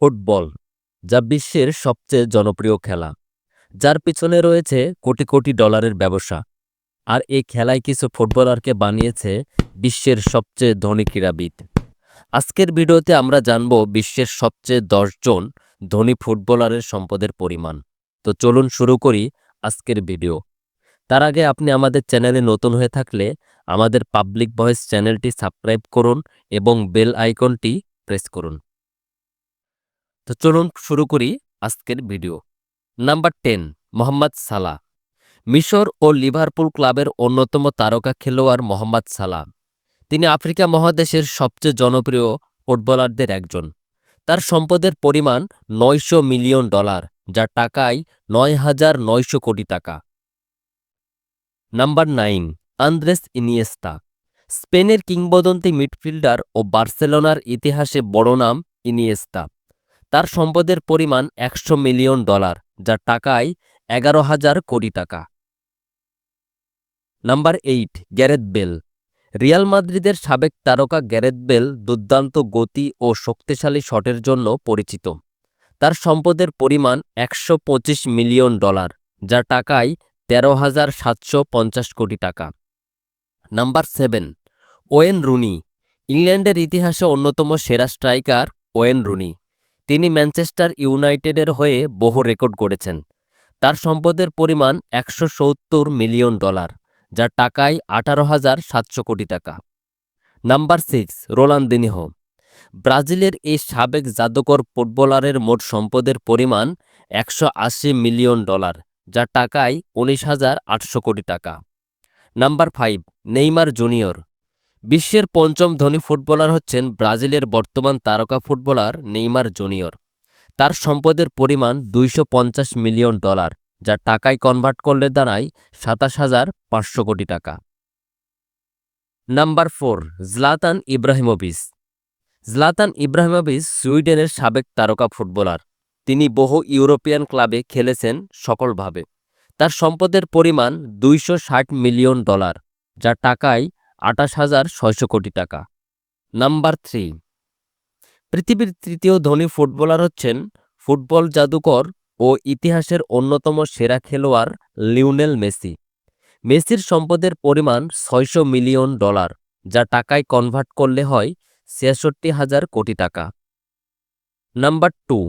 Football, যা বিশ্বের সবচেয়ে জনপ্রিয় খেলা, যার পিছনে রয়েছে কোটি কোটি ডলারের ব্যবসা। আর এই খেলায় কিছু ফুটবলারকে বানিয়েছে বিশ্বের সবচেয়ে ধনী ক্রীড়াবিদ। আজকের ভিডিওতে আমরা জানব বিশ্বের সবচেয়ে 10 জন ধনী ফুটবলারের সম্পদের পরিমাণ। তো চলুন শুরু করি আজকের ভিডিও। তার আগে আপনি আমাদের চ্যানেলে নতুন হয়ে থাকলে আমাদের পাবলিক ভয়েস চ্যানেলটি সাবস্ক্রাইব করুন এবং বেল আইকনটি প্রেস করুন। তো চলুন শুরু করি আজকের ভিডিও। নাম্বার 10, মোহাম্মদ সালাহ। মিশর ও লিভারপুল ক্লাবের অন্যতম তারকা খেলোয়াড় মোহাম্মদ সালাহ। তিনি আফ্রিকা মহাদেশের সবচেয়ে জনপ্রিয় ফুটবলারদের একজন। তার সম্পদের পরিমাণ $900 মিলিয়ন, যা টাকায় 9,900 কোটি টাকা। Number 9, Andres Iniesta. স্পেনের কিংবদন্তি মিডফিল্ডার ও বার্সেলোনার ইতিহাসে বড় নাম ইনিয়েস্তা। তার সম্পদের পরিমাণ $100 মিলিয়ন, যা টাকায় 11,000 কোটি টাকা। Number 8, Gareth Bale. রিয়াল মাদ্রিদের সাবেক তারকা গ্যারেথ বেল দুর্দান্ত গতি ও শক্তিশালী শটের জন্য পরিচিত। তার সম্পদের পরিমাণ $125 মিলিয়ন, যা টাকায় 13,750 কোটি টাকা। Number 7, Wayne Rooney. ইংল্যান্ডের ইতিহাসে অন্যতম সেরা স্ট্রাইকার ওয়েন রুনি। তিনি ম্যানচেস্টার ইউনাইটেডের হয়ে বহু রেকর্ড গড়েছেন। তার সম্পদের পরিমাণ $170 মিলিয়ন, যা টাকায় 18,700 কোটি টাকা। Number 6, Ronaldinho. ব্রাজিলের এই সাবেক জাদুকর ফুটবলারের মোট সম্পদের পরিমাণ $180 মিলিয়ন, যা টাকায় 19,800 কোটি টাকা। Number 5, Neymar junior. বিশ্বের পঞ্চম ধনী ফুটবলার হচ্ছেন ব্রাজিলের বর্তমান তারকা ফুটবলার নেইমার জুনিয়র। তার সম্পদের পরিমাণ $250 মিলিয়ন, যা টাকায় কনভার্ট করলে দাঁড়ায় 27,500 কোটি টাকা। Number 4, জলাতান Ibrahimovic. জলাতান ইব্রাহিমোভিচ সুইডেনের সাবেক তারকা ফুটবলার। তিনি বহু ইউরোপিয়ান ক্লাবে খেলেছেন সফলভাবে। তার সম্পদের পরিমাণ $260 মিলিয়ন, যা টাকায় 28,600 কোটি টাকা। নাম্বার 3, পৃথিবীর তৃতীয় ধনী ফুটবলার হচ্ছেন ফুটবল জাদুকর ও ইতিহাসের অন্যতম সেরা খেলোয়াড় লিওনেল মেসি। মেসির সম্পদের পরিমাণ $600 মিলিয়ন, যা টাকায় কনভার্ট করলে হয় 66,000 কোটি টাকা। নাম্বার 2,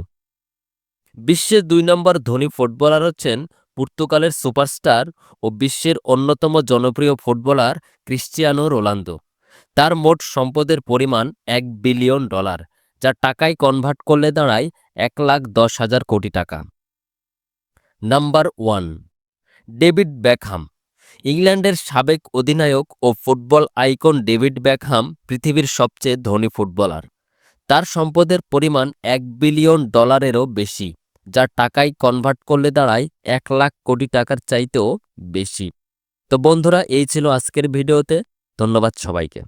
বিশ্বের 2 নম্বর ধনী ফুটবলার হচ্ছেন পর্তুগালের সুপারস্টার ও বিশ্বের অন্যতম জনপ্রিয় ফুটবলার ক্রিশ্চিয়ানো রোনালদো। তার মোট সম্পদের পরিমাণ $1 বিলিয়ন, যা টাকায় কনভার্ট করলে দাঁড়ায় 1,10,000 কোটি টাকা। Number 1, David Beckham. ইংল্যান্ডের সাবেক অধিনায়ক ও ফুটবল আইকন ডেভিড বেকহাম পৃথিবীর সবচেয়ে ধনী ফুটবলার। তার সম্পদের পরিমাণ $1 বিলিয়ন বেশি, যা টাকায় কনভার্ট করলে দাঁড়ায় 1,00,000 কোটি টাকার চাইতেও বেশি। তো বন্ধুরা, এই ছিল আজকের ভিডিওতে। ধন্যবাদ সবাইকে।